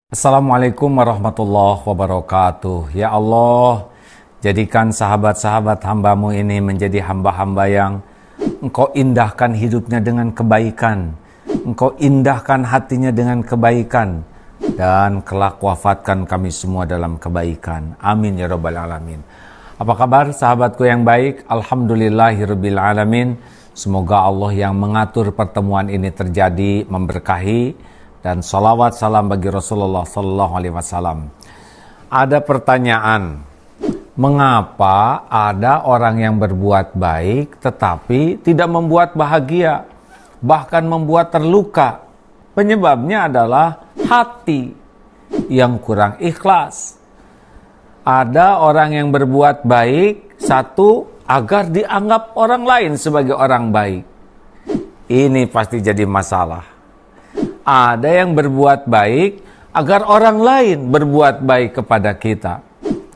Assalamualaikum warahmatullahi wabarakatuh. Ya Allah, jadikan sahabat-sahabat hamba-Mu ini menjadi hamba-hamba yang Engkau indahkan hidupnya dengan kebaikan, Engkau indahkan hatinya dengan kebaikan, dan kelak wafatkan kami semua dalam kebaikan. Amin ya rabbal alamin. Apa kabar sahabatku yang baik? Alhamdulillahirabbil alamin. Semoga Allah yang mengatur pertemuan ini terjadi memberkahi, dan salawat salam bagi Rasulullah Sallallahu Alaihi Wasallam. Ada pertanyaan, mengapa ada orang yang berbuat baik tetapi tidak membuat bahagia, bahkan membuat terluka? Penyebabnya adalah hati yang kurang ikhlas. Ada orang yang berbuat baik, satu, agar dianggap orang lain sebagai orang baik. Ini pasti jadi masalah. Ada yang berbuat baik agar orang lain berbuat baik kepada kita.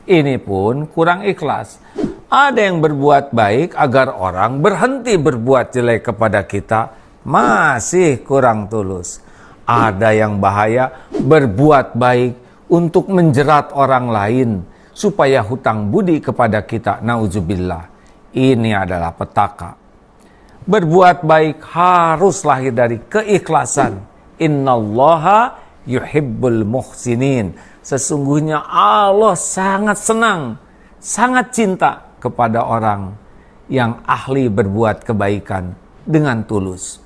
Ini pun kurang ikhlas. Ada yang berbuat baik agar orang berhenti berbuat jelek kepada kita. Masih kurang tulus. Ada yang bahaya berbuat baik untuk menjerat orang lain supaya hutang budi kepada kita. Nauzubillah. Ini adalah petaka. Berbuat baik harus lahir dari keikhlasan. Innallaha yuhibbul muhsinin. Sesungguhnya Allah sangat senang, sangat cinta kepada orang yang ahli berbuat kebaikan dengan tulus.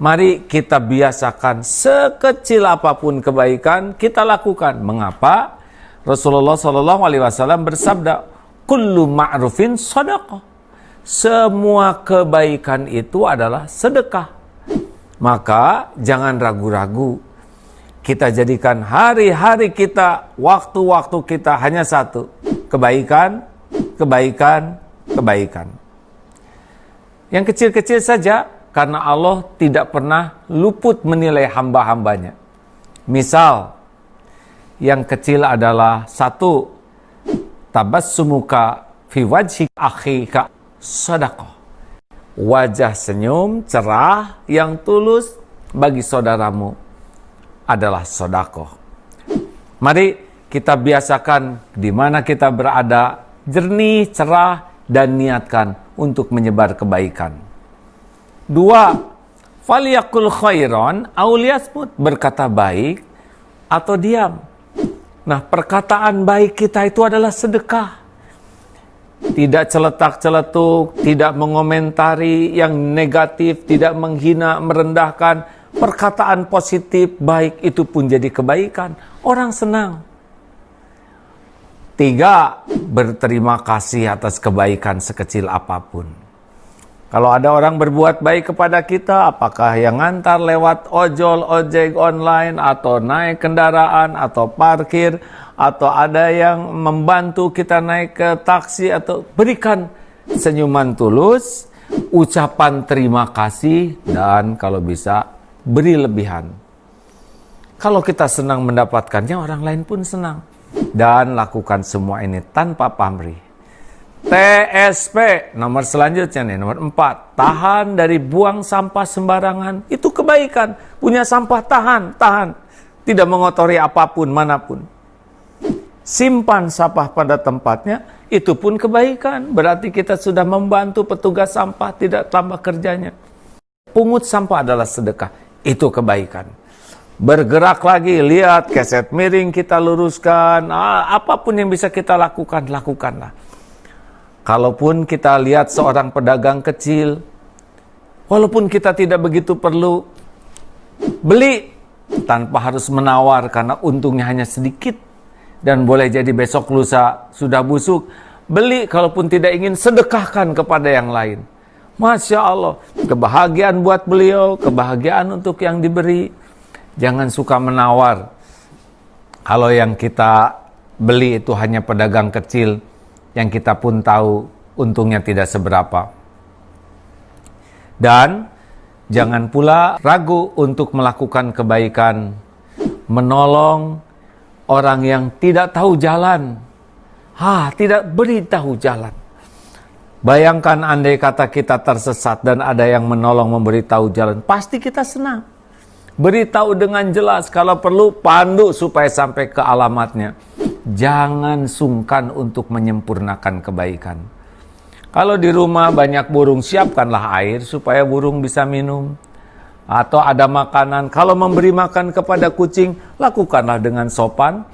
Mari kita biasakan sekecil apapun kebaikan kita lakukan. Mengapa? Rasulullah Shallallahu Alaihi Wasallam bersabda, "Kullu ma'rufin shadaqah." Semua kebaikan itu adalah sedekah. Maka jangan ragu-ragu. Kita jadikan hari-hari kita, waktu-waktu kita hanya satu. Kebaikan, kebaikan, kebaikan. Yang kecil-kecil saja, karena Allah tidak pernah luput menilai hamba-hambanya. Misal, yang kecil adalah satu, tabassumuka fi wajhi akhika sadaqah. Wajah senyum cerah yang tulus bagi saudaramu adalah sedekah. Mari kita biasakan di mana kita berada jernih, cerah, dan niatkan untuk menyebar kebaikan. Dua, falyakul khairan aw liyasmut, berkata baik atau diam. Nah, perkataan baik kita itu adalah sedekah. Tidak celetak-celetuk, tidak mengomentari yang negatif, tidak menghina, merendahkan. Perkataan positif, baik itu pun jadi kebaikan. Orang senang. Tiga, berterima kasih atas kebaikan sekecil apapun. Kalau ada orang berbuat baik kepada kita, apakah yang ngantar lewat ojol, ojek online, atau naik kendaraan, atau parkir, atau ada yang membantu kita naik ke taksi, atau berikan senyuman tulus, ucapan terima kasih, dan kalau bisa beri lebihan. Kalau kita senang mendapatkannya, orang lain pun senang. Dan lakukan semua ini tanpa pamrih. TSP, nomor selanjutnya nih, nomor 4. Tahan dari buang sampah sembarangan. Itu kebaikan. Punya sampah, tahan. Tidak mengotori apapun, manapun. Simpan sampah pada tempatnya, itu pun kebaikan. Berarti kita sudah membantu petugas sampah, tidak tambah kerjanya. Pungut sampah adalah sedekah, itu kebaikan. Bergerak lagi, lihat keset miring kita luruskan, apapun yang bisa kita lakukan, lakukanlah. Kalaupun kita lihat seorang pedagang kecil, walaupun kita tidak begitu perlu, beli tanpa harus menawar karena untungnya hanya sedikit. Dan boleh jadi besok lusa sudah busuk. Beli kalaupun tidak ingin, sedekahkan kepada yang lain. Masya Allah, kebahagiaan buat beliau, kebahagiaan untuk yang diberi. Jangan suka menawar. Kalau yang kita beli itu hanya pedagang kecil, yang kita pun tahu untungnya tidak seberapa. Dan jangan pula ragu untuk melakukan kebaikan, menolong orang yang tidak tahu jalan. Tidak beritahu jalan. Bayangkan andai kata kita tersesat dan ada yang menolong memberitahu jalan, pasti kita senang. Beritahu dengan jelas, kalau perlu pandu supaya sampai ke alamatnya. Jangan sungkan untuk menyempurnakan kebaikan. Kalau di rumah banyak burung, siapkanlah air supaya burung bisa minum. Atau ada makanan, kalau memberi makan kepada kucing, lakukanlah dengan sopan.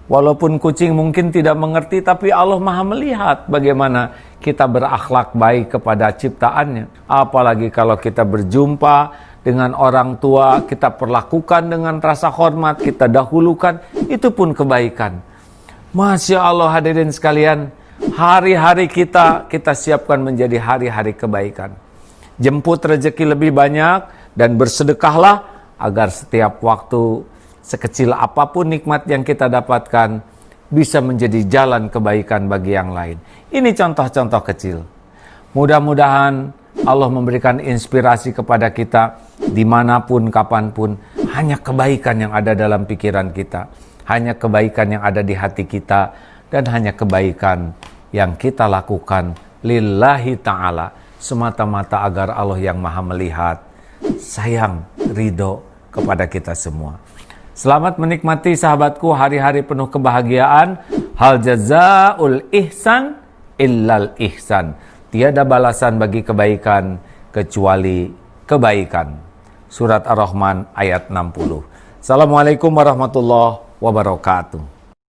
Walaupun kucing mungkin tidak mengerti, tapi Allah Maha melihat bagaimana kita berakhlak baik kepada ciptaannya. Apalagi kalau kita berjumpa dengan orang tua, kita perlakukan dengan rasa hormat, kita dahulukan, itu pun kebaikan. Masya Allah hadirin sekalian, hari-hari kita siapkan menjadi hari-hari kebaikan. Jemput rezeki lebih banyak dan bersedekahlah agar setiap waktu, sekecil apapun nikmat yang kita dapatkan, bisa menjadi jalan kebaikan bagi yang lain. Ini contoh-contoh kecil. Mudah-mudahan Allah memberikan inspirasi kepada kita dimanapun, kapanpun. Hanya kebaikan yang ada dalam pikiran kita, hanya kebaikan yang ada di hati kita, dan hanya kebaikan yang kita lakukan lillahi ta'ala, semata-mata agar Allah yang maha melihat sayang, ridho kepada kita semua. Selamat menikmati sahabatku hari-hari penuh kebahagiaan. Hal jazaul ihsan illal ihsan. Tiada balasan bagi kebaikan kecuali kebaikan. Surat Ar-Rahman ayat 60. Assalamualaikum warahmatullahi wabarakatuh.